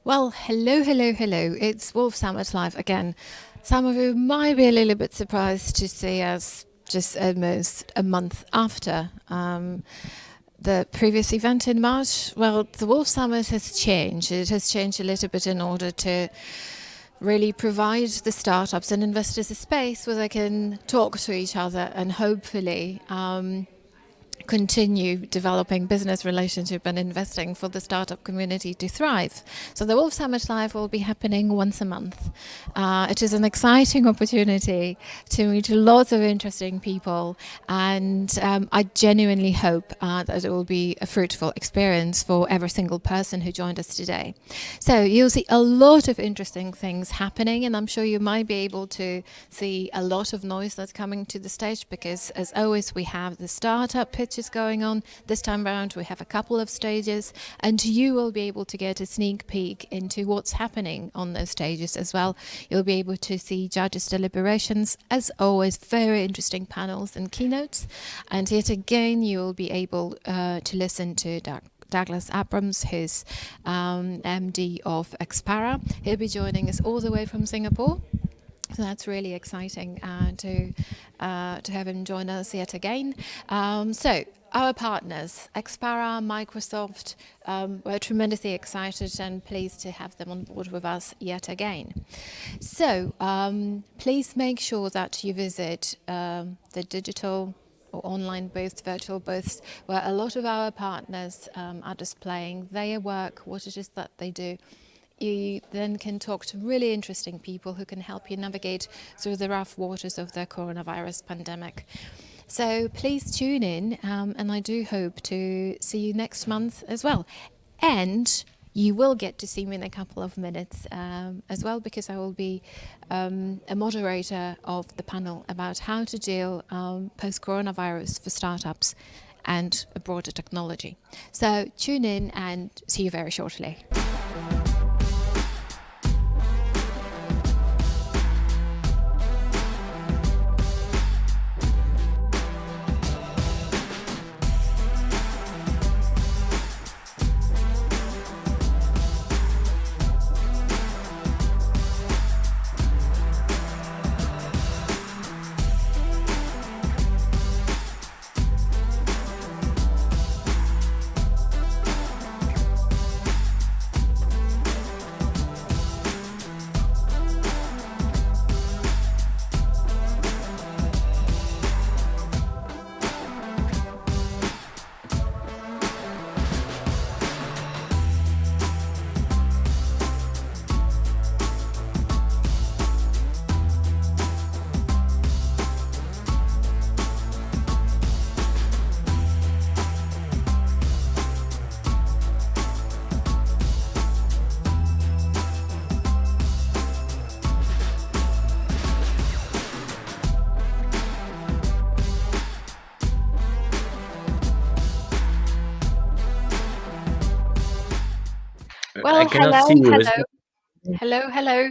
Well, hello, hello, hello. It's Wolf Summit Live again. Some of you might be a little bit surprised to see us just almost a month after the previous event in March. Well, the Wolf Summit has changed. It has changed a little bit in order to really provide the startups and investors a space where they can talk to each other and hopefully continue developing business relationship and investing for the startup community to thrive. So the Wolf Summit Live will be happening once a month. It is an exciting opportunity to meet lots of interesting people, and I genuinely hope that it will be a fruitful experience for every single person who joined us today. So you'll see a lot of interesting things happening, and I'm sure you might be able to see a lot of noise that's coming to the stage because, as always, we have the startup pitches going on. This time around, we have a couple of stages, and you will be able to get a sneak peek into what's happening on those stages as well. You'll be able to see judges' deliberations, as always, very interesting panels and keynotes. And yet again, you will be able to listen to Douglas Abrams, who's MD of Expara. He'll be joining us all the way from Singapore. So that's really exciting to have him join us yet again. So our partners, Expara, Microsoft, we're tremendously excited and pleased to have them on board with us yet again. So please make sure that you visit the digital or online booths, virtual booths, where a lot of our partners are displaying their work, what it is that they do. You then can talk to really interesting people who can help you navigate through the rough waters of the coronavirus pandemic. So please tune in, and I do hope to see you next month as well. And you will get to see me in a couple of minutes as well, because I will be a moderator of the panel about how to deal post-coronavirus for startups and a broader technology. So tune in and see you very shortly. Well, I cannot see you. Hello.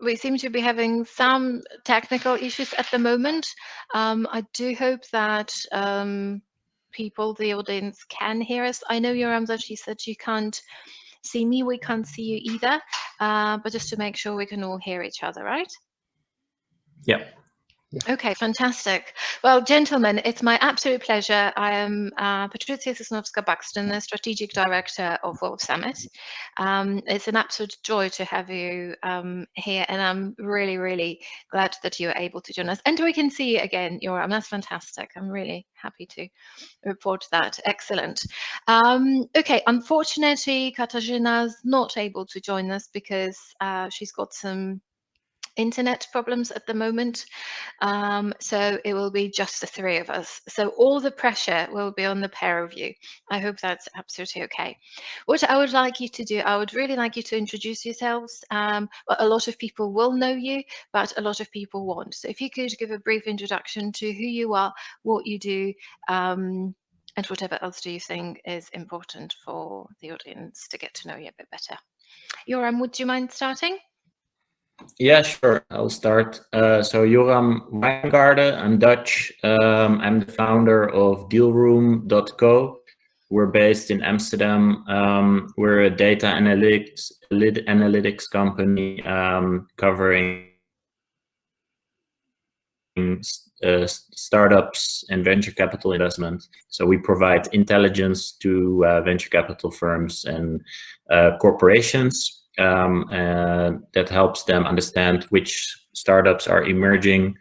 We seem to be having some technical issues at the moment. I do hope that people, the audience, can hear us. I know Yoram that she said you can't see me, we can't see you either, but just to make sure we can all hear each other, right? Yeah. Okay, fantastic. Well, gentlemen, it's my absolute pleasure. I am Patrycja Sosonowska-Buxton, the Strategic Director of Wolf Summit. It's an absolute joy to have you here, and I'm really, really glad that you are able to join us. And we can see you again, Yoram. That's fantastic. I'm really happy to report that. Excellent. Okay, unfortunately, Katarzyna's not able to join us because she's got some internet problems at the moment, so it will be just the three of us. So all the pressure will be on the pair of you. I hope that's absolutely okay. What I would like you to do, I would really like you to introduce yourselves. Well, a lot of people will know you, but a lot of people won't. So if you could give a brief introduction to who you are, what you do, and whatever else do you think is important for the audience to get to know you a bit better. Yoram, would you mind starting? Yeah, sure. I'll start. So Yoram Wijngaarde, I'm Dutch. I'm the founder of dealroom.co, we're based in Amsterdam. We're a data analytics company covering startups and venture capital investment. So we provide intelligence to venture capital firms and corporations that helps them understand which startups are emerging,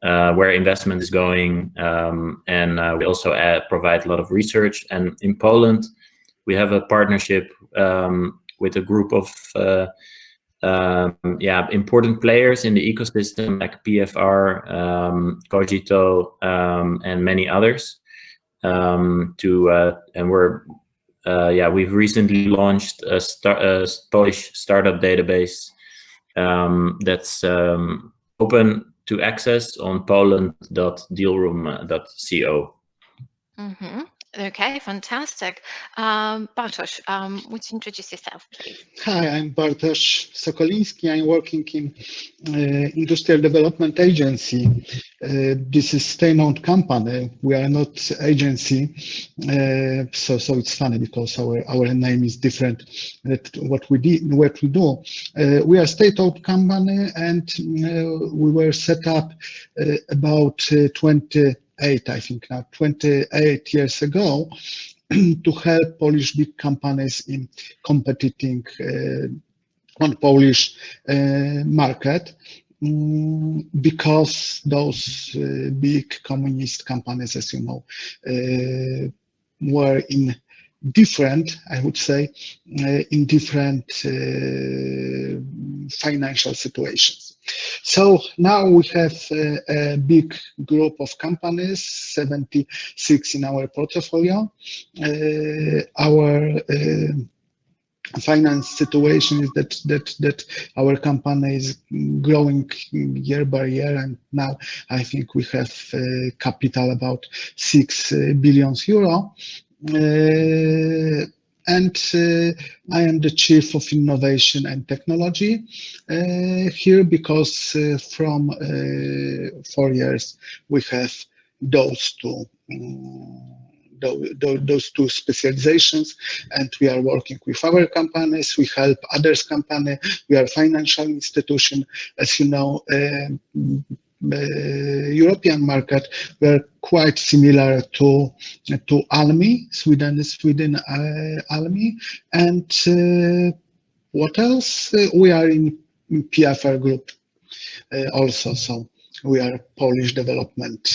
where investment is going, and we also provide a lot of research. And in Poland, we have a partnership with a group of important players in the ecosystem like PFR, Cogito, and many others. We've recently launched a Polish startup database that's open to access on poland.dealroom.co. Mm-hmm. Okay, fantastic. Bartosz, would you introduce yourself, please? Hi, I'm Bartosz Sokoliński. I'm working in Industrial Development Agency. This is state-owned company. We are not agency, so it's funny because our name is different. What we do. We are state-owned company, and we were set up about 28 years ago to help Polish big companies in competing on Polish market, because those big communist companies, as you know, were in different, I would say, in different financial situations. So now we have a big group of companies, 76 in our portfolio. Our finance situation is that our company is growing year by year, and now I think we have capital about 6 billion euro. And I am the Chief of Innovation and Technology here, because from 4 years we have those two specializations, and we are working with our companies. We help others company. We are a financial institution, as you know. European market, we are quite similar to Almi, Sweden Almi, and what else? We are in PFR group also, so we are Polish development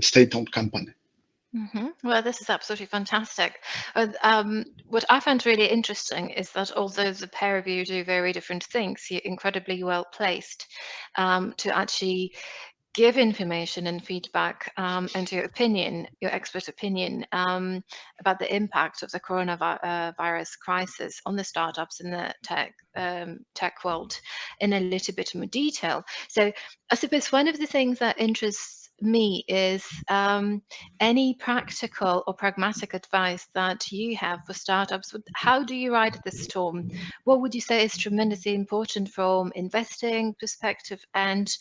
state-owned company. Mm-hmm. Well, this is absolutely fantastic. What I found really interesting is that although the pair of you do very different things, you're incredibly well placed to actually give information and feedback and your opinion, your expert opinion about the impact of the coronavirus crisis on the startups in the tech world in a little bit more detail. So I suppose one of the things that interests me is any practical or pragmatic advice that you have for startups. How do you ride the storm? What would you say is tremendously important from investing perspective and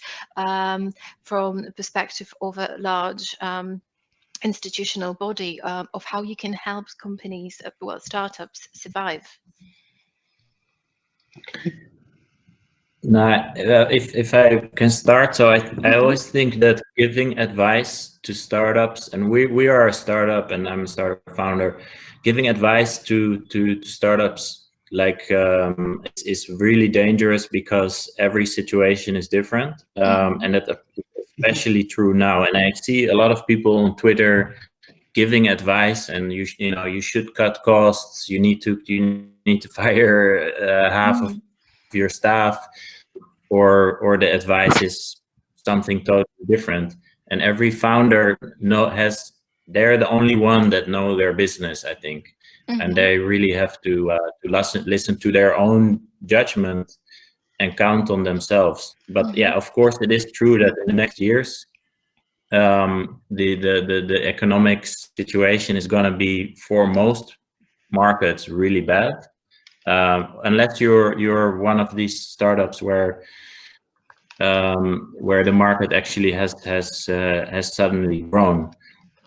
from the perspective of a large institutional body of how you can help companies, startups survive? Now, if I can start, so I always think that giving advice to startups, and we are a startup, and I'm a startup founder, giving advice to startups is really dangerous, because every situation is different, and that's especially true now. And I see a lot of people on Twitter giving advice, and you should cut costs. You need to fire half of your staff. Or the advice is something totally different, and every founder they're the only one that know their business, I think, and they really have to listen to their own judgment and count on themselves. But yeah, of course, it is true that in the next years, the economic situation is going to be, for most markets, really bad. Unless you're one of these startups where the market actually has suddenly grown,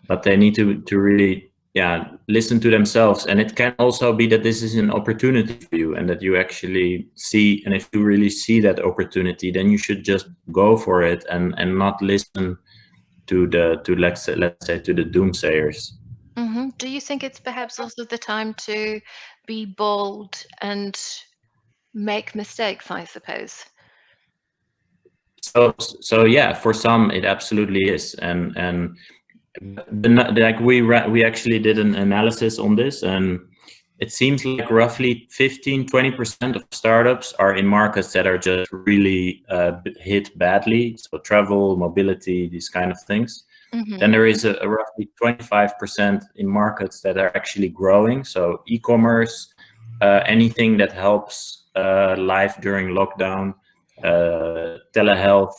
but they need to really listen to themselves. And it can also be that this is an opportunity for you, and that you actually see, and if you really see that opportunity, then you should just go for it and not listen to let's say to the doomsayers. Do you think it's perhaps also the time to be bold and make mistakes, I suppose? So yeah, for some it absolutely is, and like we actually did an analysis on this, and it seems like roughly 15-20% of startups are in markets that are just really hit badly. So travel, mobility, these kind of things. Then there is a roughly 25% in markets that are actually growing. So e-commerce, anything that helps life during lockdown, telehealth,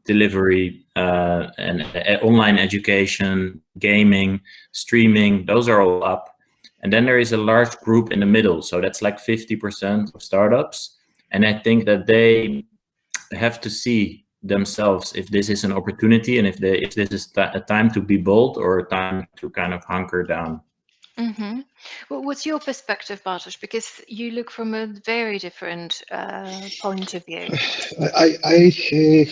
delivery, and online education, gaming, streaming, those are all up. And then there is a large group in the middle. So that's like 50% of startups. And I think that they have to see themselves if this is an opportunity, and if this is a time to be bold or a time to kind of hunker down. Well, what's your perspective, Bartosz? Because you look from a very different point of view. I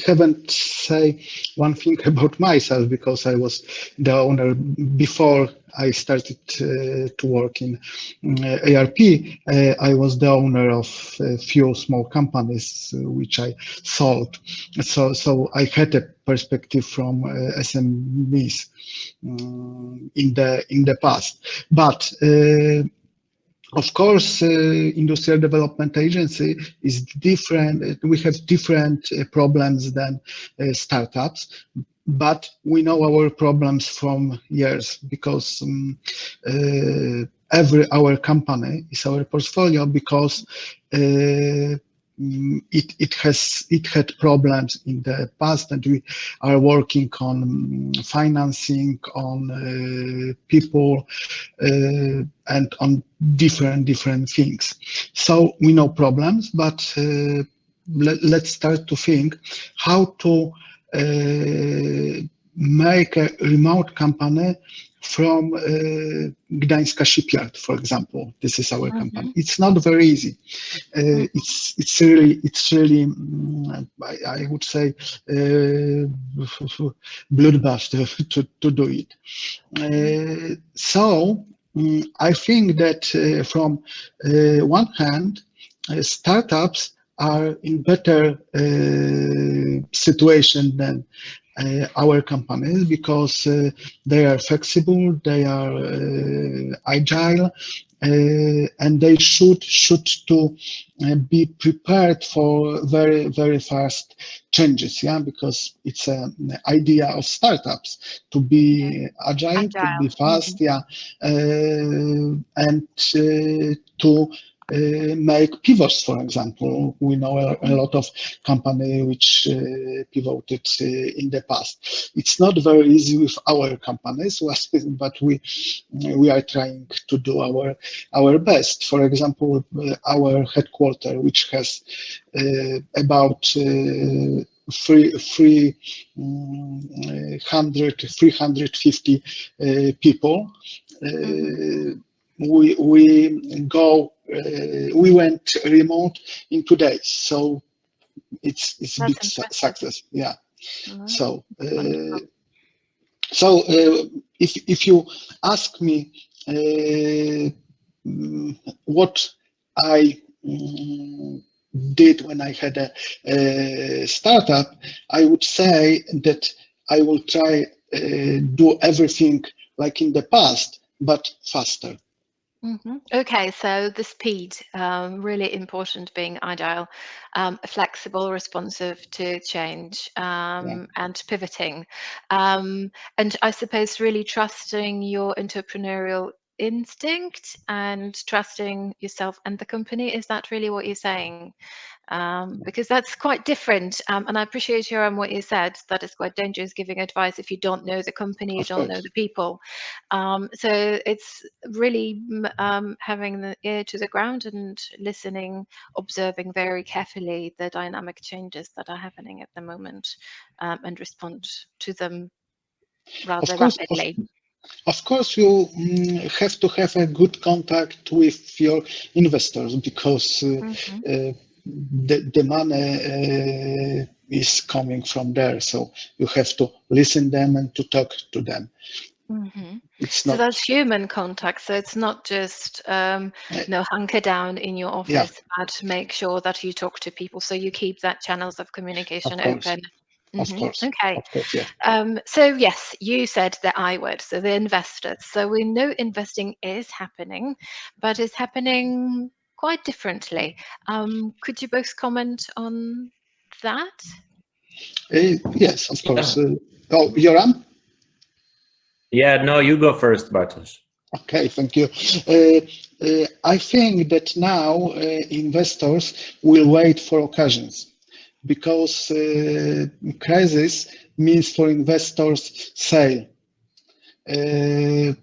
haven't say one thing about myself, because I was the owner before I started to work in ARP. I was the owner of a few small companies which I sold. So I had a perspective from SMBs in the past. But of course, Industrial Development Agency is different. We have different problems than startups, but we know our problems from years, because our company is our portfolio, because it had problems in the past, and we are working on financing, on people, and on different things. So we know problems, but let's start to think how to make a remote company from Gdańska shipyard, for example. This is our company. It's not very easy. It's really I would say bloodbath to do it. So I think that from one hand, startups are in better situation than our companies, because they are flexible, they are agile, and they should to be prepared for very fast changes. Because it's an idea of startups to be agile. To be fast, and to make pivots, for example. We know a lot of companies which pivoted in the past. It's not very easy with our companies, but we are trying to do our best. For example, our headquarters, which has about 350 people. We went remote in 2 days, so it's a big success. So if you ask me what I did when I had a startup, I would say that I will try do everything like in the past, but faster. Okay, so the speed, really important, being agile, flexible, responsive to change, and pivoting. And I suppose really trusting your entrepreneurial instinct and trusting yourself and the company. Is that really what you're saying? Because that's quite different. And I appreciate, Yoram, what you said, that it's quite dangerous giving advice if you don't know the company, you don't know the people. So it's really having the ear to the ground and listening, observing very carefully the dynamic changes that are happening at the moment, and respond to them rather rapidly. Of course, you have to have a good contact with your investors because the money is coming from there. So you have to listen them and to talk to them. It's So not. that's human contact. So it's not just hunker down in your office, but make sure that you talk to people. So you keep that channels of communication open. Of course. Okay. Of course, yeah. So yes, you said the I word, so the investors. So we know investing is happening, but it's happening quite differently. Could you both comment on that? Yes, of course. Yoram? Yeah, no, you go first, Bartosz. Okay, thank you. I think that now investors will wait for occasions because crisis means for investors sale. And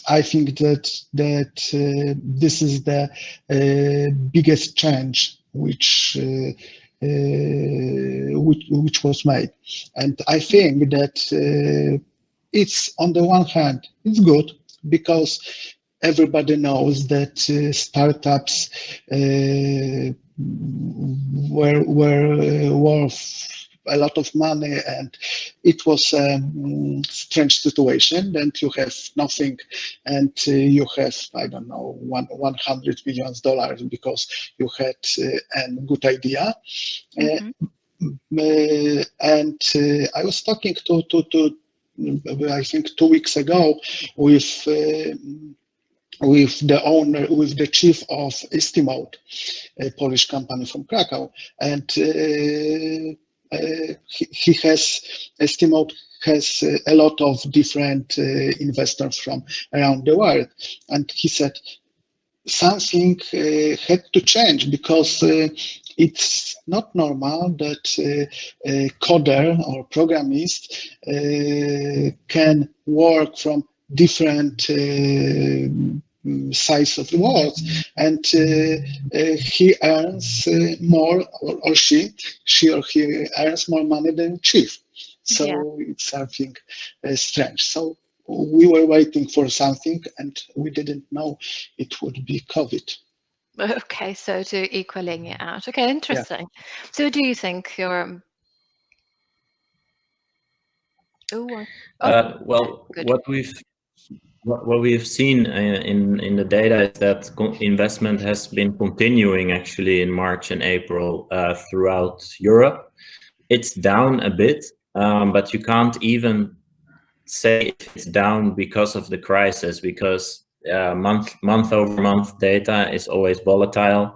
I think that this is the biggest change which was made. And I think that it's on the one hand, it's good because everybody knows that startups were worth a lot of money, and it was a strange situation. And you have nothing, and you have, I don't know, $100 million because you had a good idea. And I was talking to I think 2 weeks ago with the owner, with the chief of Estimate, a Polish company from Krakow, and he has Estimate has a lot of different investors from around the world, and he said something had to change because it's not normal that a coder or programmist can work from different sides of the world, and he earns more, or she or he earns more money than chief. So it's something strange. So we were waiting for something, and we didn't know it would be COVID. Okay, so to equaling it out. Okay, interesting. Yeah. So do you think you're... Well, good. What we've seen in the data is that investment has been continuing actually in March and April throughout Europe. It's down a bit, but you can't even say it's down because of the crisis, because month over month data is always volatile,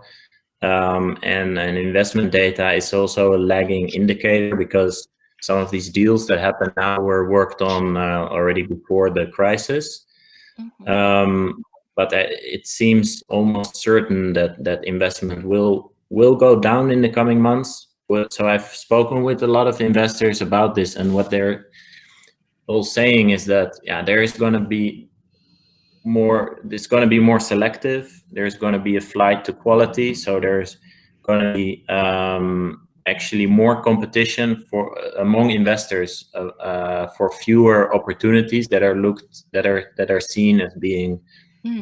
and investment data is also a lagging indicator because some of these deals that happen now were worked on already before the crisis. But it seems almost certain that investment will go down in the coming months. So I've spoken with a lot of investors about this, and what they're all saying is that there is going to be more. It's going to be more selective. There's going to be a flight to quality. So there's going to be actually more competition among investors for fewer opportunities that are seen as being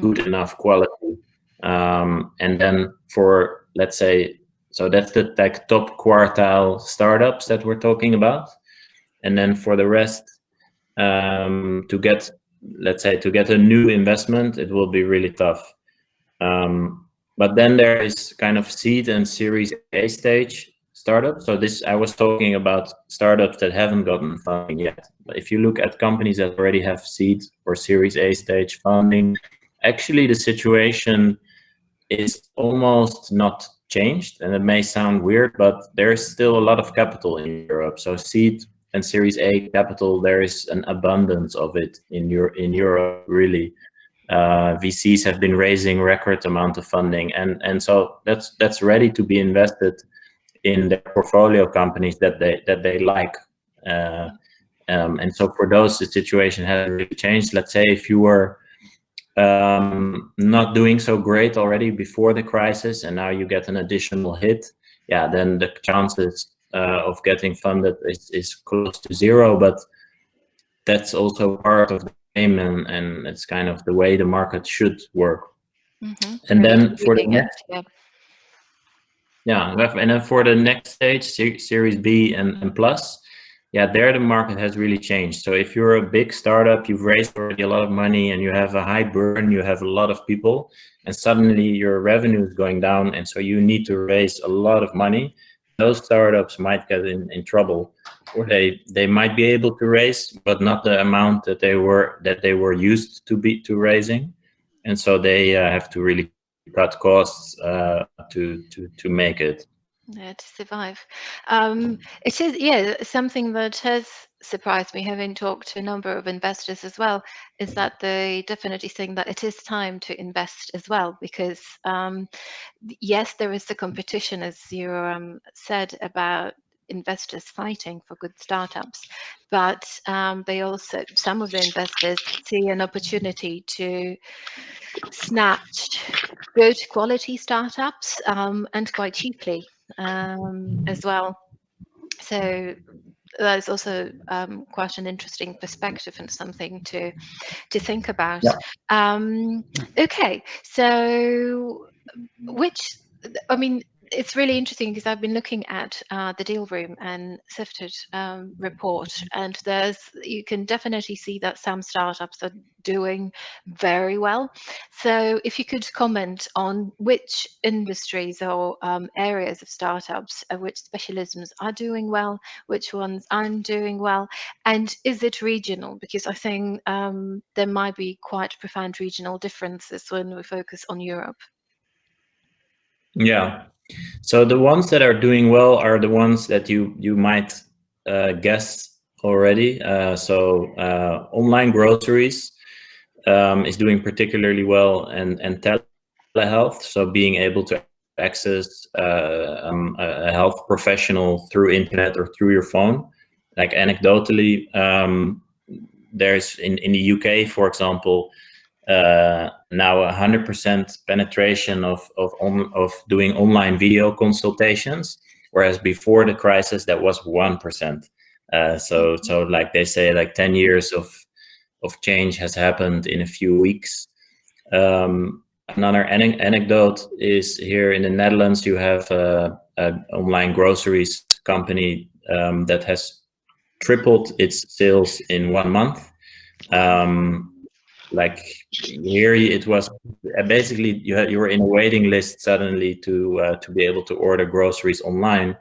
good enough quality. And then for, let's say, so that's the top quartile startups that we're talking about. And then for the rest, to get a new investment, it will be really tough. But then there is kind of seed and Series A stage startups. So I was talking about startups that haven't gotten funding yet. But if you look at companies that already have seed or Series A stage funding, actually the situation is almost not changed. And it may sound weird, but there's still a lot of capital in Europe. So seed and Series A capital, there is an abundance of it in Europe, really. VCs have been raising record amount of funding, and so that's ready to be invested in their portfolio companies that they like. And so for those, the situation hasn't really changed. Let's say if you were not doing so great already before the crisis, and now you get an additional hit, then the chances of getting funded is close to zero. But that's also part of the and it's kind of the way the market should work. Mm-hmm. And then for the Reading it, next, and then for the next stage, Series B and plus, there the market has really changed. So if you're a big startup, you've raised already a lot of money and you have a high burn, you have a lot of people, and suddenly your revenue is going down, and so you need to raise a lot of money. Those startups might get in trouble, or they might be able to raise, but not the amount that they were used to raising, and so they have to really cut costs to make it. Yeah, to survive. It is, something that has surprised me, having talked to a number of investors as well, is that they definitely think that it is time to invest as well, because yes, there is the competition, as you said, about investors fighting for good startups, but they also, some of the investors see an opportunity to snatch good quality startups and quite cheaply as well. So that's also quite an interesting perspective and something to think about. Okay, so it's really interesting because I've been looking at the Deal Room and Sifted report, and you can definitely see that some startups are doing very well. So if you could comment on which industries or areas of startups, which specialisms are doing well, which ones aren't doing well, and is it regional? Because I think there might be quite profound regional differences when we focus on Europe. Yeah. So the ones that are doing well are the ones that you might guess already. So online groceries is doing particularly well, and telehealth. So being able to access a health professional through internet or through your phone. Like anecdotally, there's in the UK, for example, now 100% penetration of doing online video consultations, whereas before the crisis that was 1%. So like they say, like 10 years of change has happened in a few weeks. Another anecdote is here in the Netherlands, you have an online groceries company that has tripled its sales in 1 month. Like here, it was basically you were in a waiting list suddenly to be able to order groceries online,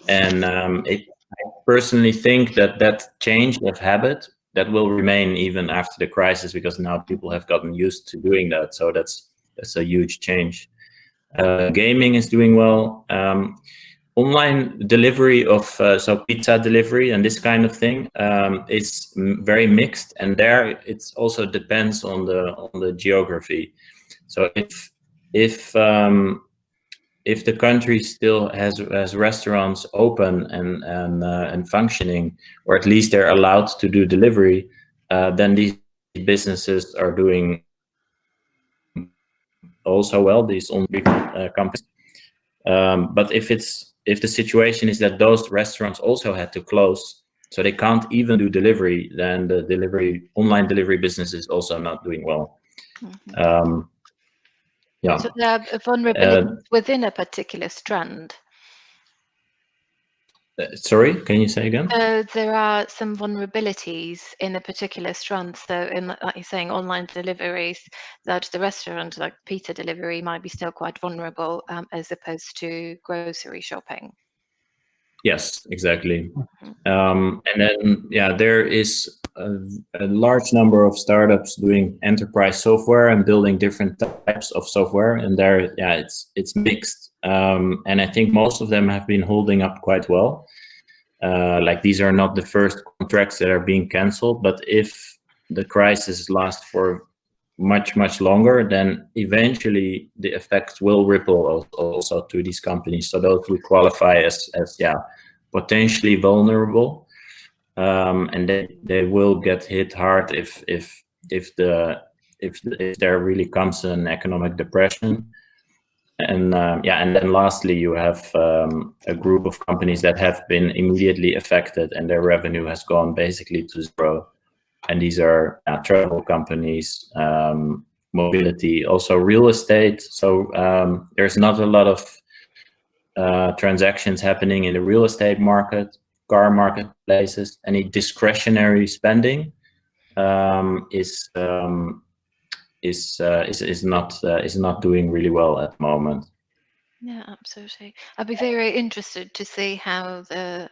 and I personally think that change of habit that will remain even after the crisis, because now people have gotten used to doing that. So that's a huge change. Gaming is doing well. Online delivery of so pizza delivery and this kind of thing is very mixed, and there it also depends on the geography. So if the country still has restaurants open and functioning, or at least they're allowed to do delivery, then these businesses are doing also well. These online companies, but if the situation is that those restaurants also had to close, so they can't even do delivery, then the online delivery business is also not doing well. Mm-hmm. So there are vulnerabilities within a particular strand. Sorry, can you say again? There are some vulnerabilities in a particular strand. So in, like you're saying, online deliveries, that the restaurant, like pizza delivery, might be still quite vulnerable as opposed to grocery shopping. Yes, exactly. And then, there is a large number of startups doing enterprise software and building different types of software, and there, it's mixed. And I think most of them have been holding up quite well. Like these are not the first contracts that are being canceled, but if the crisis lasts for much longer, then eventually the effects will ripple also to these companies. So those will qualify as potentially vulnerable, and they will get hit hard if there really comes an economic depression. And and then lastly, you have a group of companies that have been immediately affected and their revenue has gone basically to zero. and these are travel companies, mobility, also real estate. So there's not a lot of transactions happening in the real estate market, car marketplaces. Any discretionary spending is not doing really well at the moment. Yeah, absolutely. I'd be very interested to see how the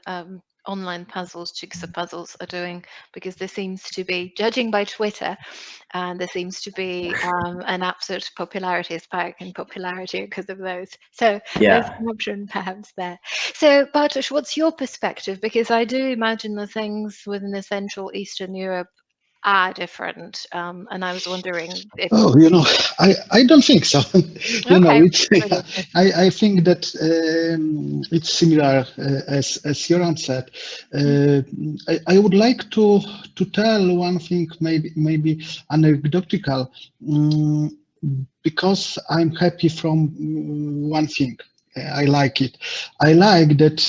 online puzzles, jigsaw puzzles, are doing, because there seems to be, judging by Twitter, and there seems to be an absolute popularity spike in popularity because of those. So there's an option perhaps there. So Bartosz, what's your perspective? Because I do imagine the things within the Central Eastern Europe are different, and I was wondering if... Oh, I don't think so. I think that it's similar as Yoram said. I would like to tell one thing, maybe anecdotal, because I'm happy from one thing. I like it. I like that.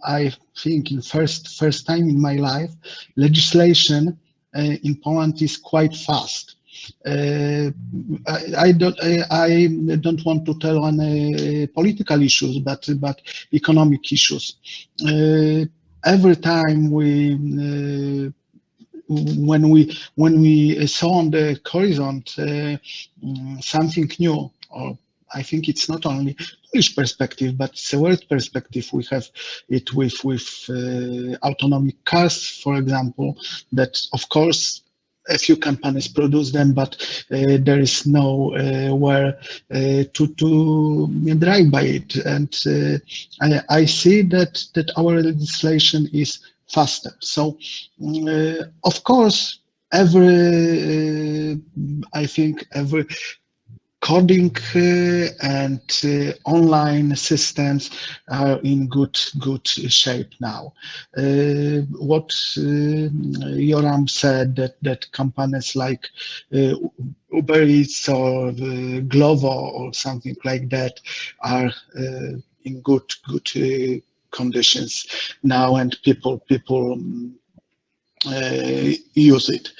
I think in first time in my life, legislation in Poland is quite fast. I don't want to tell on political issues, but economic issues. Every time when we saw on the horizon something new, or I think it's not only Polish perspective, but it's a world perspective. We have it with autonomic cars, for example, that of course a few companies produce them, but there is no where to drive by it. And I see that our legislation is faster. So of course, I think every coding and online systems are in good shape now. What Yoram said, that companies like Uber Eats or Glovo or something like that are in good conditions now, and people use it.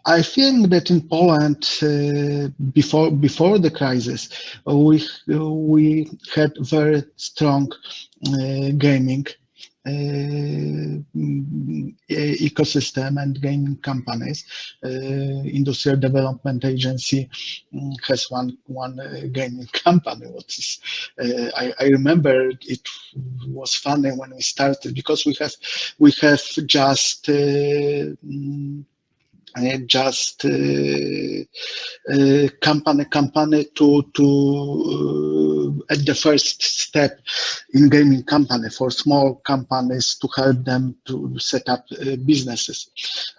I think that in Poland, before the crisis, we had very strong gaming ecosystem and gaming companies. Industrial Development Agency has one gaming company. What is I remember it was funny when we started, because we have just company to at the first step in gaming company for small companies, to help them to set up businesses,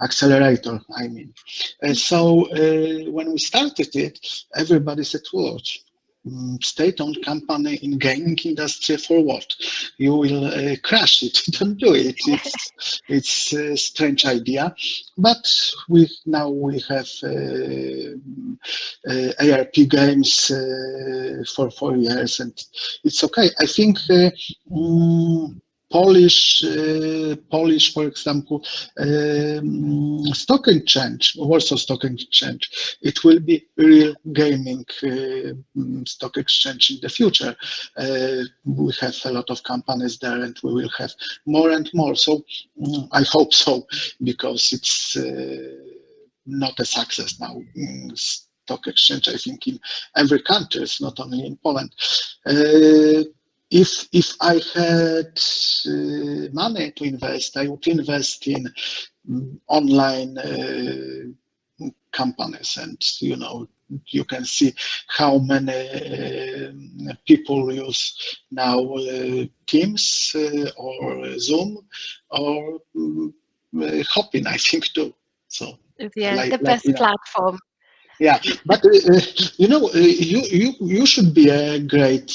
accelerator, I mean. So when we started it, everybody said, "Well, state-owned company in gaming industry, for what? You will crash it. Don't do it. It's a strange idea." But now we have ARP games for 4 years, and it's okay. I think Polish, for example, stock exchange, Warsaw Stock Exchange, it will be real gaming stock exchange in the future. We have a lot of companies there, and we will have more and more. So I hope so, because it's not a success now. Stock exchange, I think, in every country, it's not only in Poland. If I had money to invest, I would invest in online companies, and you can see how many people use now Teams or Zoom or Hopin, I think, too. So yeah, the best platform. Yeah, but you should be a great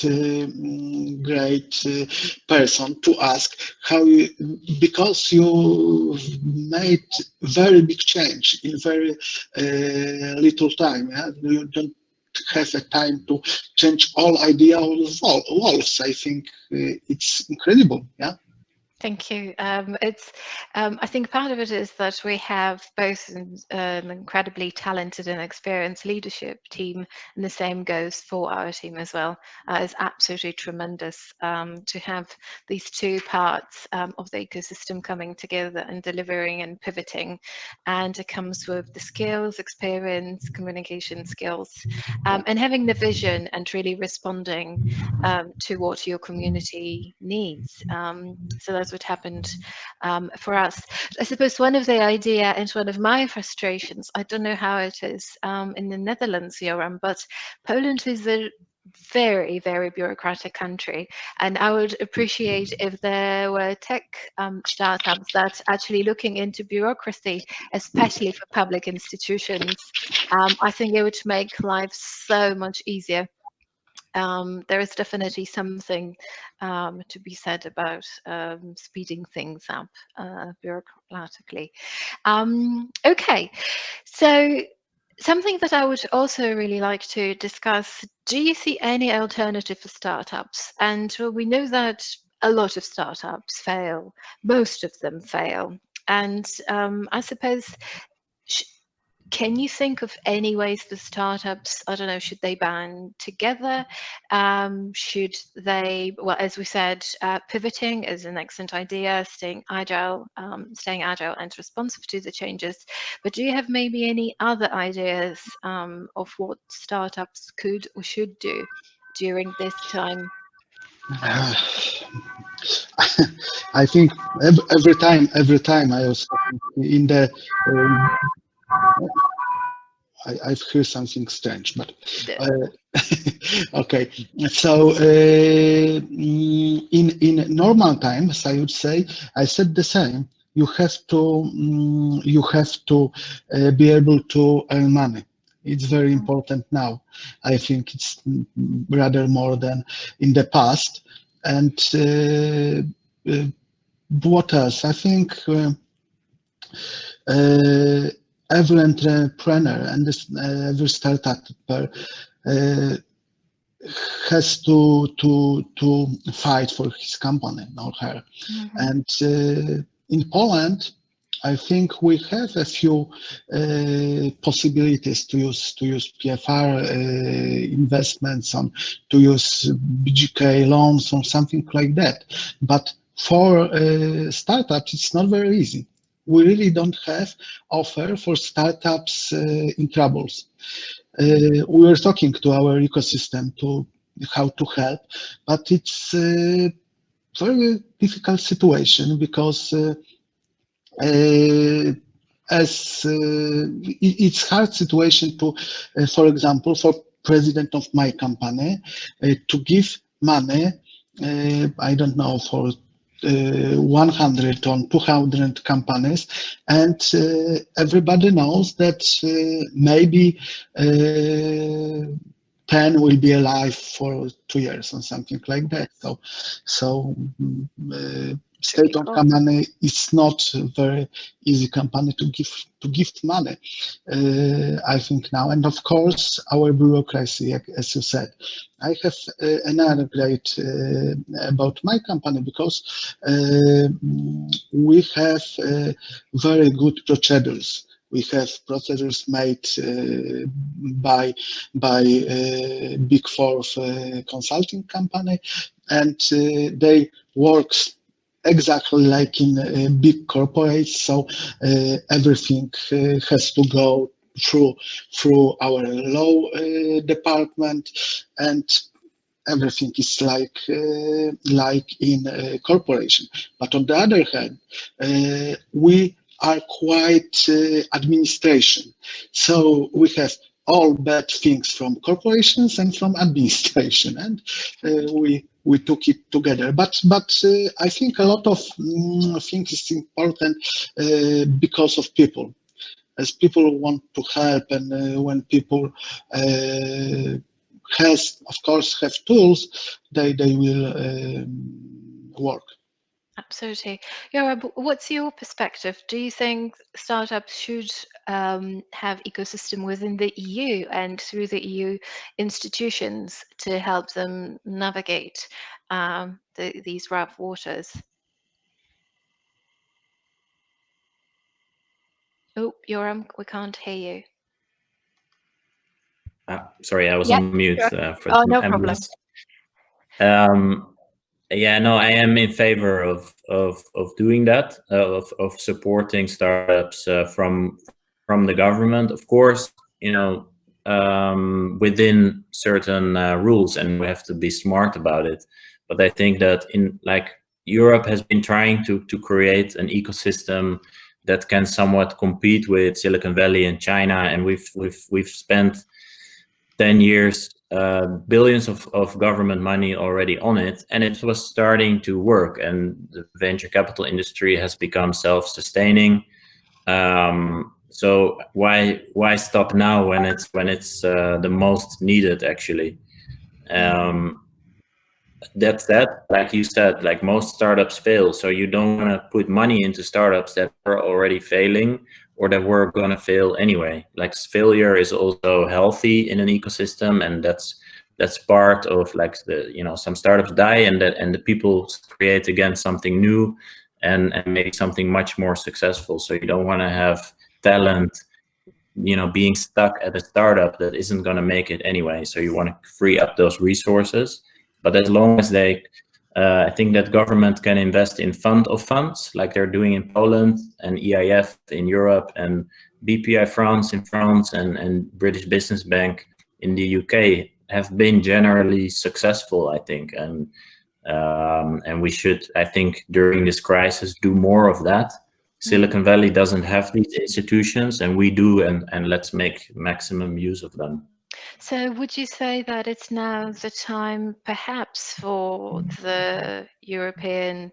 person to ask how because you made very big change in very little time. Yeah? You don't have a time to change all idea of walls. I think it's incredible. Yeah. Thank you. I think part of it is that we have both an incredibly talented and experienced leadership team, and the same goes for our team as well. It's absolutely tremendous to have these two parts of the ecosystem coming together and delivering and pivoting. And it comes with the skills, experience, communication skills, and having the vision and really responding to what your community needs. So that's what happened for us. I suppose one of the idea and one of my frustrations, I don't know how it is in the Netherlands, Yoram, but Poland is a very, very bureaucratic country, and I would appreciate if there were tech startups that actually looking into bureaucracy, especially for public institutions. I think it would make life so much easier. There is definitely something to be said about speeding things up bureaucratically. Okay, so something that I would also really like to discuss, do you see any alternative for startups? And well, we know that a lot of startups fail, most of them fail. And I suppose, can you think of any ways for startups, I don't know, should they band together? Should they, well, as we said, pivoting is an excellent idea, staying agile and responsive to the changes. But do you have maybe any other ideas of what startups could or should do during this time? I think every time I was in the, I've heard something strange, but okay. So in normal times, I would say I said the same. You have to be able to earn money. It's very important now. I think it's rather more than in the past. And what else? I think every entrepreneur and every startup has to fight for his company or her. And in Poland, I think we have a few possibilities to use PFR investments, to use BGK loans or something like that. But for startups, it's not very easy. We really don't have offer for startups in troubles. We were talking to our ecosystem to how to help, but it's a very difficult situation because it's hard situation to, for example, for president of my company to give money, I don't know, for 100 or 200 companies, and everybody knows that maybe 10 will be alive for 2 years or something like that. So state-owned company is not a very easy company to give money, I think now. And of course, our bureaucracy, as you said. I have another great about my company because we have very good procedures. We have procedures made by Big Four consulting company, and they work exactly like in big corporates. So everything has to go through our law department, and everything is like in a corporation. But on the other hand, we are quite administration. So we have all bad things from corporations and from administration, and we took it together. But I think a lot of things is important because of people. As people want to help, and when people of course have tools, they will work. Absolutely. Yoram, what's your perspective? Do you think startups should have ecosystem within the EU and through the EU institutions to help them navigate these rough waters? Oh, Yoram, we can't hear you. Sorry, I was Yeah, on mute sure. for Oh, the no problem. ambulance. Yeah, no, I am in favor of doing that, of supporting startups from the government, of course, you know, within certain rules, and we have to be smart about it. But I think that in like Europe has been trying to create an ecosystem that can somewhat compete with Silicon Valley and China, and we've spent 10 years, billions of government money already on it, and it was starting to work, and the venture capital industry has become self-sustaining. So why stop now when it's the most needed, actually? That said, like you said, like most startups fail, so you don't want to put money into startups that are already failing or that were going to fail anyway. Like failure is also healthy in an ecosystem, and that's part of like the, you know, some startups die and the people create again something new and make something much more successful. So you don't want to have talent, you know, being stuck at a startup that isn't going to make it anyway. So you want to free up those resources. But as long as they, I think that government can invest in fund of funds, like they're doing in Poland, and EIF in Europe, and BPI France in France, and British Business Bank in the UK have been generally successful, I think. And we should, I think, during this crisis, do more of that. Silicon Valley doesn't have these institutions, and we do, and let's make maximum use of them. So would you say that it's now the time perhaps for the European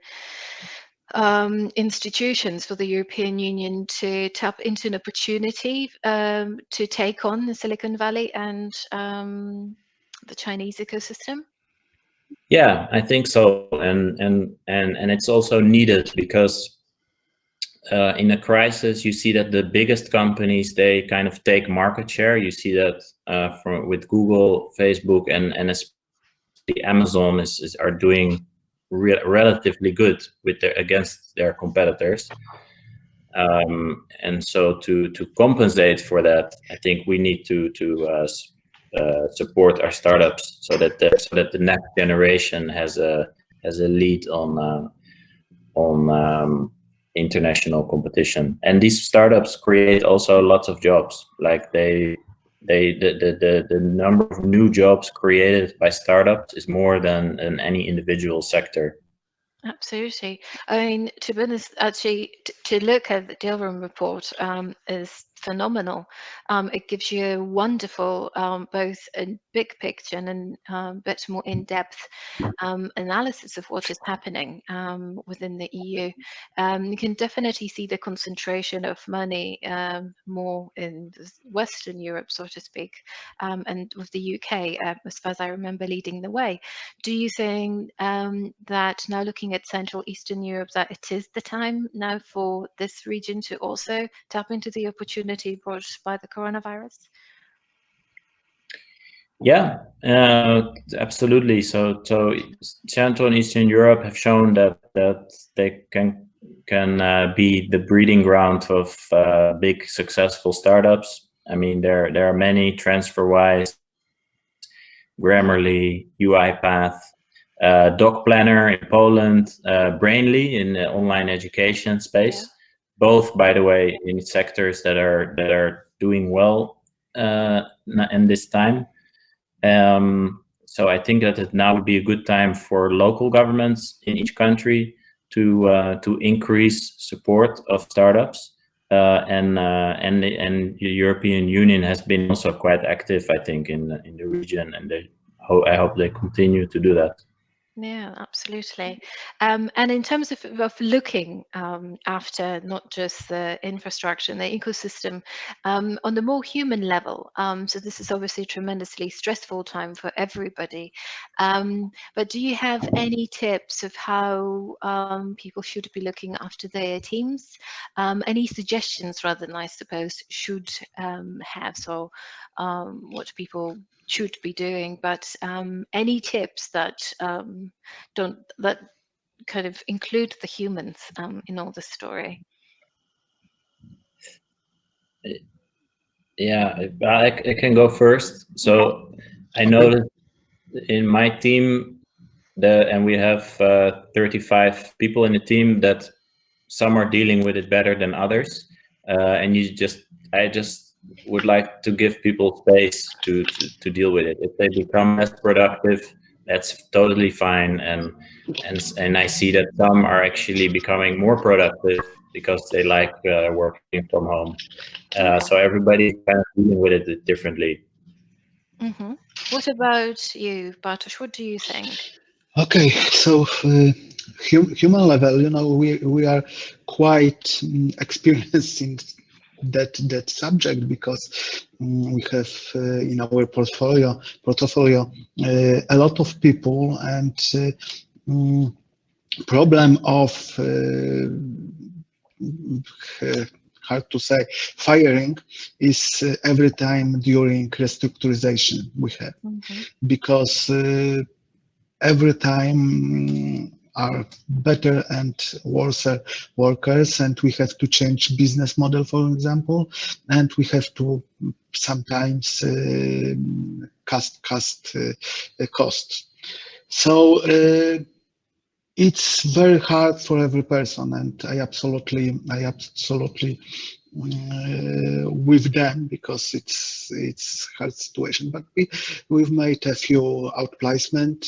institutions, for the European Union to tap into an opportunity to take on the Silicon Valley and the Chinese ecosystem? Yeah, I think so, and it's also needed because in a crisis, you see that the biggest companies, they kind of take market share. You see that with Google, Facebook, and especially Amazon are doing relatively good with against their competitors. And so to compensate for that, I think we need to support our startups so that the next generation has a lead on international competition. And these startups create also lots of jobs. Like the number of new jobs created by startups is more than in any individual sector. Absolutely. I mean, to be honest, actually, to look at the Yoram report is phenomenal. It gives you a wonderful, both a big picture and a bit more in-depth analysis of what is happening within the EU. You can definitely see the concentration of money more in Western Europe, so to speak, and with the UK, as far as I remember, leading the way. Do you think that now looking at Central Eastern Europe, that it is the time now for this region to also tap into the opportunity brought by the coronavirus? Yeah, absolutely. So Central and Eastern Europe have shown that they can be the breeding ground of big successful startups. I mean, there are many, TransferWise, Grammarly, UiPath, Doc Planner in Poland, Brainly in the online education space. Yeah. Both, by the way, in sectors that are doing well in this time. So I think that it now would be a good time for local governments in each country to increase support of startups. And the European Union has been also quite active, I think, in the region, and I hope they continue to do that. Yeah, absolutely. And in terms of looking after not just the infrastructure and the ecosystem on the more human level, so this is obviously a tremendously stressful time for everybody. But do you have any tips of how people should be looking after their teams? Any suggestions, rather than, I suppose, should have, so what people should be doing, but any tips that that kind of include the humans in all the story? Yeah, I can go first. So I noticed in my team and we have 35 people in the team, that some are dealing with it better than others, and I just would like to give people space to deal with it. If they become less productive, that's totally fine, and I see that some are actually becoming more productive because they like working from home. So everybody's kind of dealing with it differently. Mm-hmm. What about you, Bartosz? What do you think? Okay, so human level, we are quite experienced in that subject, because we have in our portfolio a lot of people, and problem of hard to say, firing is every time during restructurization we have, because every time are better and worse workers, and we have to change business model, for example, and we have to sometimes cost costs. So it's very hard for every person, and I absolutely with them, because it's hard situation. But we've made a few outplacement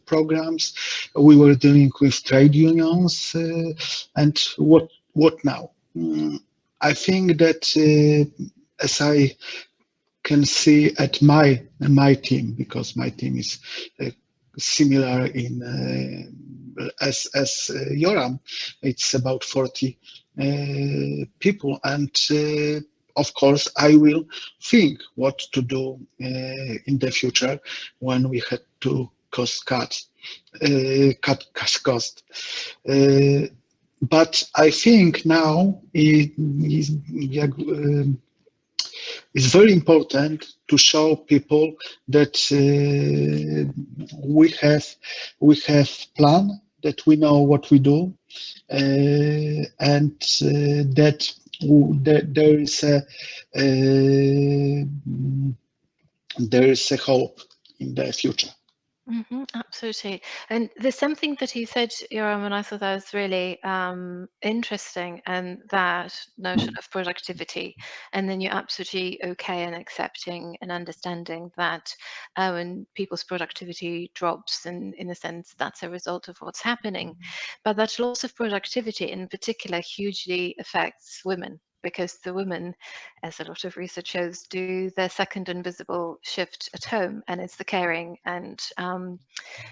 programs. We were dealing with trade unions, and what now? I think that as I can see at my team, because my team is similar in as Yoram, it's about 40 people, and of course I will think what to do in the future when we had to cut cost. But I think now it's very important to show people that we have plan, that we know what we do, and that there is a hope in the future. Absolutely. And there's something that he said, Yoram, and I thought that was really interesting, and that notion of productivity. And then you're absolutely okay in accepting and understanding that when people's productivity drops, and in a sense, that's a result of what's happening. But that loss of productivity in particular hugely affects women, because the women, as a lot of research shows, do their second invisible shift at home, and it's the caring and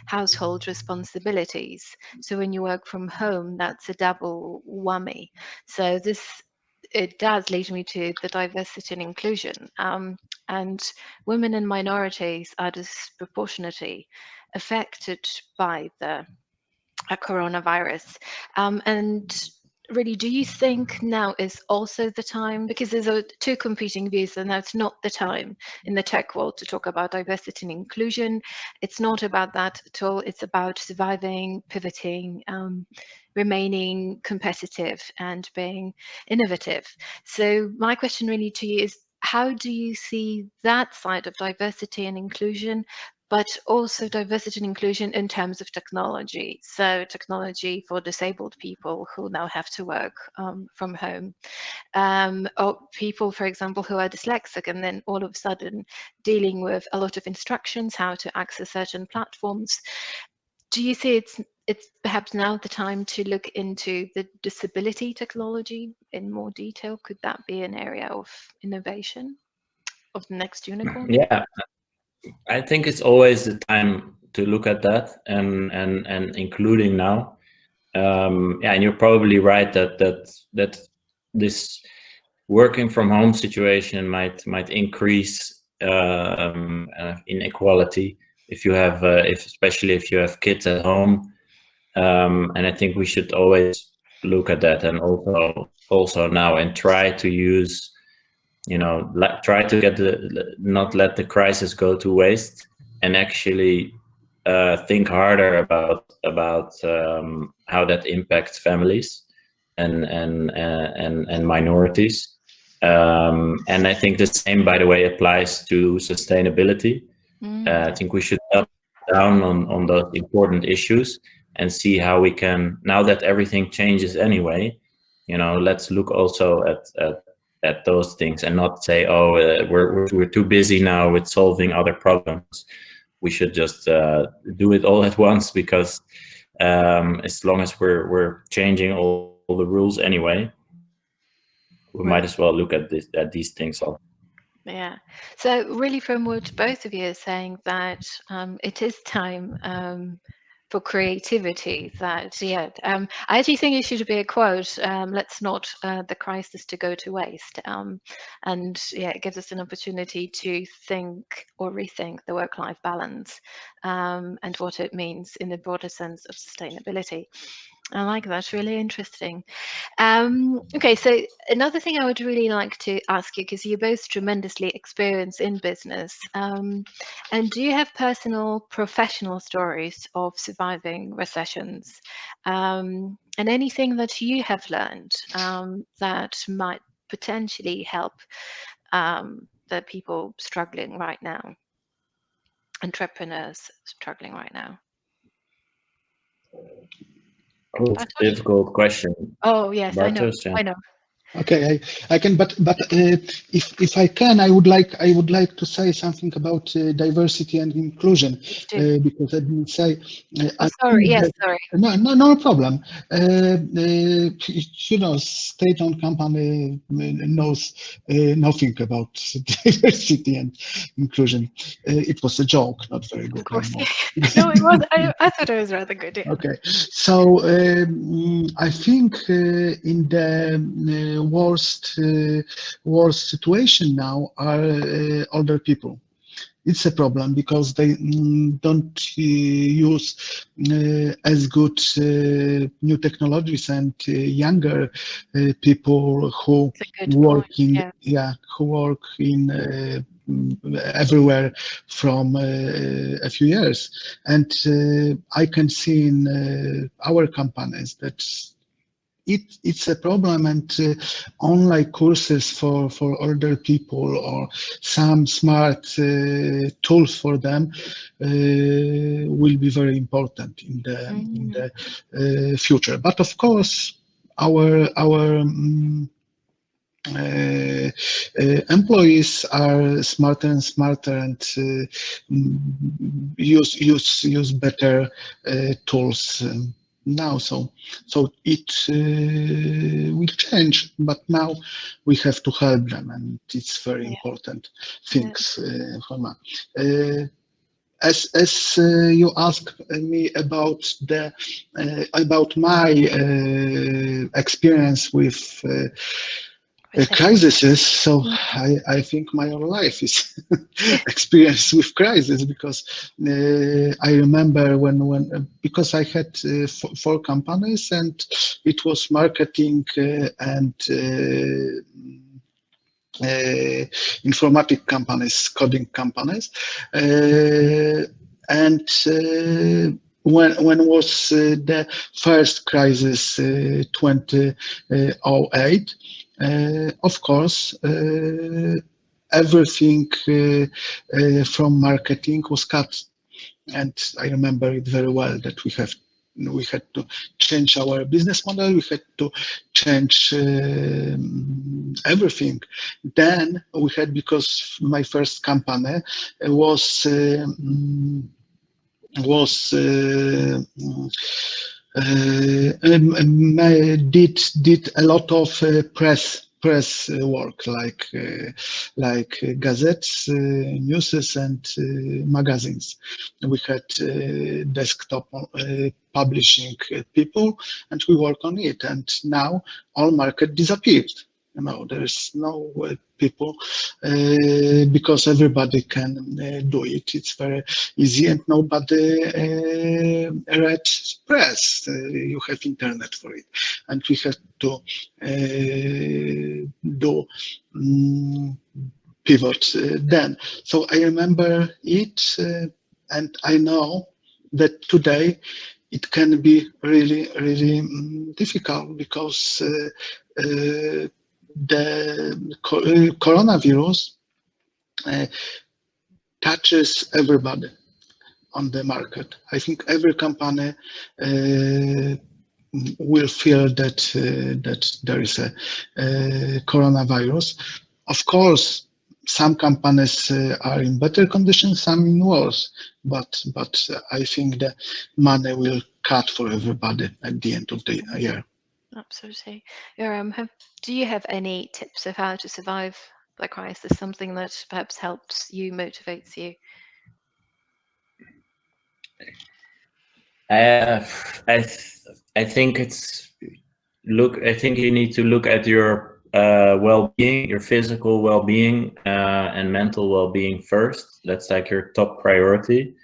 household responsibilities. So when you work from home, that's a double whammy. So it does lead me to the diversity and inclusion. And women and minorities are disproportionately affected by the coronavirus. And really, do you think now is also the time, because there's two competing views, and that's not the time in the tech world to talk about diversity and inclusion. It's not about that at all. It's about surviving, pivoting, remaining competitive, and being innovative. So my question really to you is, how do you see that side of diversity and inclusion, but also diversity and inclusion in terms of technology? So technology for disabled people who now have to work from home, or people, for example, who are dyslexic, and then all of a sudden dealing with a lot of instructions, how to access certain platforms. Do you see it's perhaps now the time to look into the disability technology in more detail? Could that be an area of innovation of the next unicorn? Yeah, I think it's always the time to look at that, and including now. Yeah, and you're probably right that this working from home situation might increase inequality if you have especially if you have kids at home. And I think we should always look at that, and also now, and try to use, try to get not let the crisis go to waste, and actually think harder about how that impacts families and minorities. And I think the same, by the way, applies to sustainability. I think we should double down on those important issues and see how we can, now that everything changes anyway, let's look also at those things and not say, oh, we're too busy now with solving other problems. We should just do it all at once, because as long as we're changing all the rules anyway, we might as well look at these things also. Yeah. So really, from what both of you are saying, that it is time for creativity. That I actually think it should be a quote. Let's not the crisis to go to waste. And it gives us an opportunity to think or rethink the work-life balance and what it means in the broader sense of sustainability. I like that. Really interesting. Okay, so another thing I would really like to ask you, because you're both tremendously experienced in business, and do you have personal, professional stories of surviving recessions, and anything that you have learned that might potentially help the people struggling right now, entrepreneurs struggling right now? Oh, difficult question. Oh yes, Bartosz, I know. Okay, I can, but if I can, I would like to say something about diversity and inclusion, because I didn't say. Sorry. No problem. State-owned company knows nothing about diversity and inclusion. It was a joke, not very good. Of course, no, it was. I thought it was rather good. Yeah. Okay, so I think in the worst situation now are older people. It's a problem because they don't use as good new technologies, and younger people who work in everywhere from a few years, and I can see in our companies that it's a problem, and online courses for older people or some smart tools for them will be very important in the future. But of course, our employees are smarter and smarter, and use better tools now, so it will change, but now we have to help them, and it's very important things for me. As you asked me about about my experience with crises, so I think my whole life is experience with crisis, because I remember when because I had 4 companies, and it was marketing and informatic companies, coding companies, and when was the first crisis, 2008. Of course, everything from marketing was cut, and I remember it very well that we had to change our business model. We had to change everything. Then we had, because my first company did a lot of press work, like gazettes, newses, and magazines. We had desktop publishing people, and we work on it. And now all market disappeared. There's no people because everybody can do it. It's very easy, and nobody read press. You have internet for it, and we have to do pivot then. So I remember it, and I know that today it can be really, really difficult, because the coronavirus touches everybody on the market. I think every company will feel that there is a coronavirus. Of course, some companies are in better conditions, some in worse, but I think the money will cut for everybody at the end of the year. Absolutely. Yoram, do you have any tips of how to survive the crisis? Something that perhaps helps you, motivates you? I think I think you need to look at your well-being, your physical well-being and mental well-being first. That's like your top priority.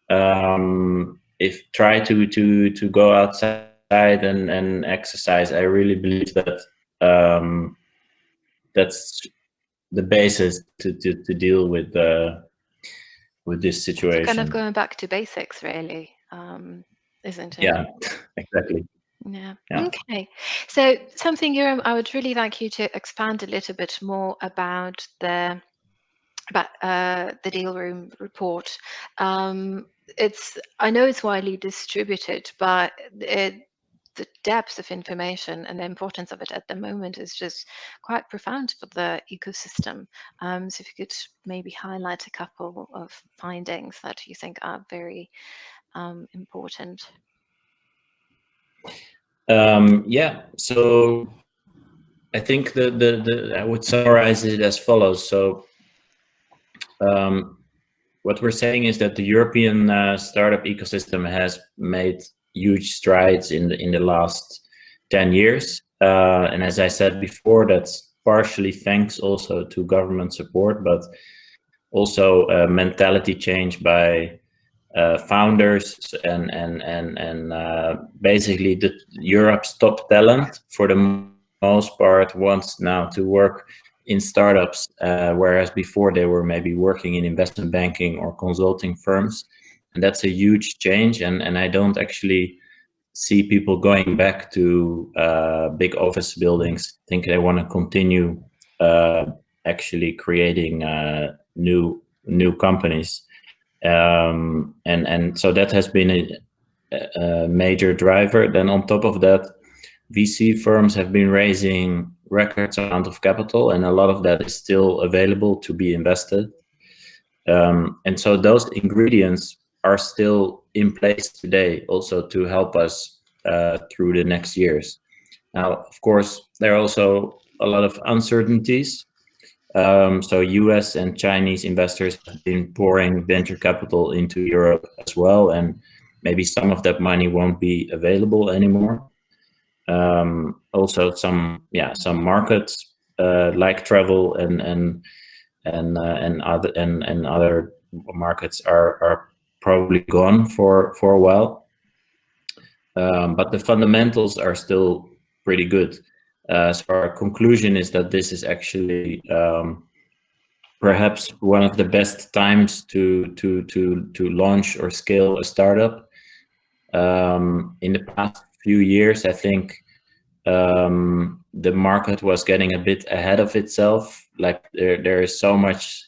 If try to go outside and exercise. I really believe that that's the basis to deal with this situation. So kind of going back to basics, really, isn't it? Yeah, exactly. Yeah. Okay. So something, Yoram, I would really like you to expand a little bit more about the deal room report. I know it's widely distributed, but the depth of information and the importance of it at the moment is just quite profound for the ecosystem. So if you could maybe highlight a couple of findings that you think are very important. Yeah, so I think I would summarize it as follows. So what we're saying is that the European startup ecosystem has made huge strides in the last 10 years. And as I said before, that's partially thanks also to government support, but also mentality change by founders and basically Europe's top talent for the most part wants now to work in startups, whereas before they were maybe working in investment banking or consulting firms. And that's a huge change. And I don't actually see people going back to big office buildings. I think they want to continue actually creating new companies. And so that has been a major driver. Then on top of that, VC firms have been raising record amount of capital, and a lot of that is still available to be invested. And so those ingredients are still in place today also to help us through the next years. Now, of course, there are also a lot of uncertainties. So US and Chinese investors have been pouring venture capital into Europe as well, and maybe some of that money won't be available anymore. Also, some markets like travel and other markets are probably gone for a while. But the fundamentals are still pretty good. So our conclusion is that this is actually perhaps one of the best times to launch or scale a startup. In the past few years, I think the market was getting a bit ahead of itself. Like there is so much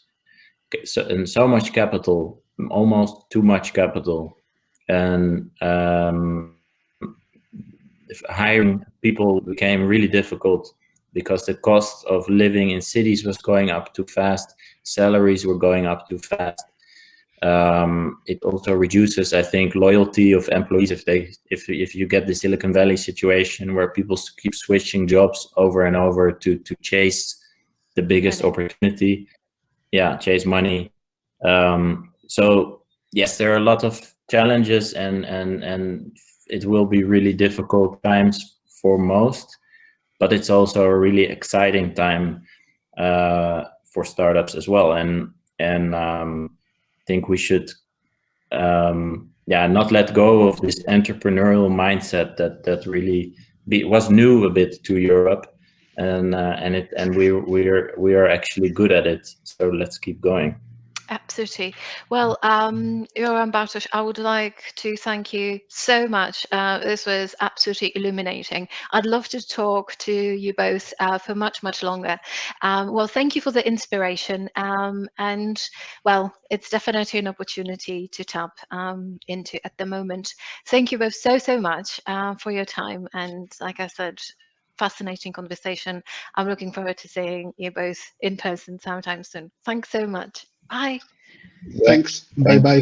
capital, almost too much capital, and hiring people became really difficult because the cost of living in cities was going up too fast. Salaries were going up too fast. It also reduces, I think, loyalty of employees if you get the Silicon Valley situation where people keep switching jobs over and over to chase the biggest opportunity. Yeah, chase money. So yes, there are a lot of challenges and it will be really difficult times for most, but it's also a really exciting time for startups as well. And I think we should not let go of this entrepreneurial mindset that really was new a bit to Europe, and we are actually good at it. So let's keep going. Absolutely. Well, Yoram, Bartosz, I would like to thank you so much. This was absolutely illuminating. I'd love to talk to you both for much, much longer. Well, thank you for the inspiration. And well, it's definitely an opportunity to tap into at the moment. Thank you both so, so much for your time. And like I said, fascinating conversation. I'm looking forward to seeing you both in person sometime soon. Thanks so much. Bye. Thanks. Bye bye.